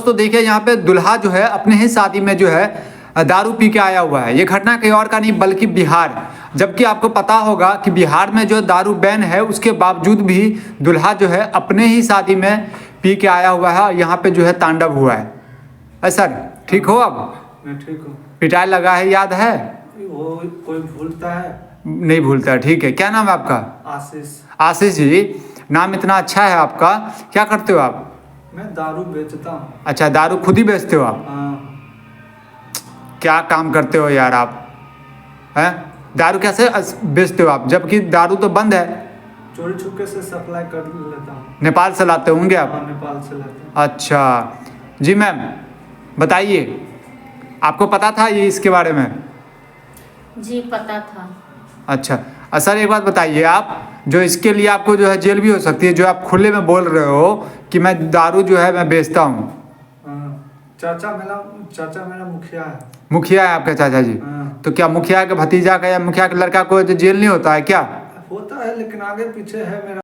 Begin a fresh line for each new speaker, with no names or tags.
दोस्तों देखिए यहाँ पे दुल्हा जो है अपने ही शादी में जो है दारू पी के आया हुआ है। ये घटना कहीं और का नहीं बल्कि बिहार, जबकि आपको पता होगा कि बिहार में जो दारू बैन है उसके बावजूद भी दुल्हा जो है अपने ही शादी में पी के आया हुआ है। यहाँ पे जो है तांडव हुआ है। सर ठीक हो? अब
मैं ठीक हूँ।
पिटाई लगा है, याद है?
वो कोई भूलता है?
नहीं भूलता। ठीक है, क्या नाम है आपका?
आशीष।
आशीष जी, नाम इतना अच्छा है आपका। क्या करते हो आप?
मैं दारू बेचता हूँ।
अच्छा, दारू खुद ही बेचते हो आप?
हाँ।
क्या काम करते हो यार आप हैं? दारू कैसे बेचते हो आप, जबकि दारू तो बंद है?
चोरी छुपके से सप्लाई कर लेता हूँ।
नेपाल से लाते होंगे आप?
हाँ, नेपाल से लाते हैं।
अच्छा जी मैम, बताइए आपको पता था ये इसके बारे में?
जी पता था।
अच्छा सर एक बात बताइए, आप जो इसके लिए आपको जो है जेल भी हो सकती है, जो आप खुले में बोल रहे हो कि मैं दारू जो है मैं बेचता हूँ।
चाचा मेरा मुखिया है।
मुखिया है आपका चाचा जी?
हाँ।
तो क्या मुखिया के भतीजा का या मुखिया के लड़का को जेल नहीं होता है क्या?
होता है लेकिन आगे पीछे है मेरा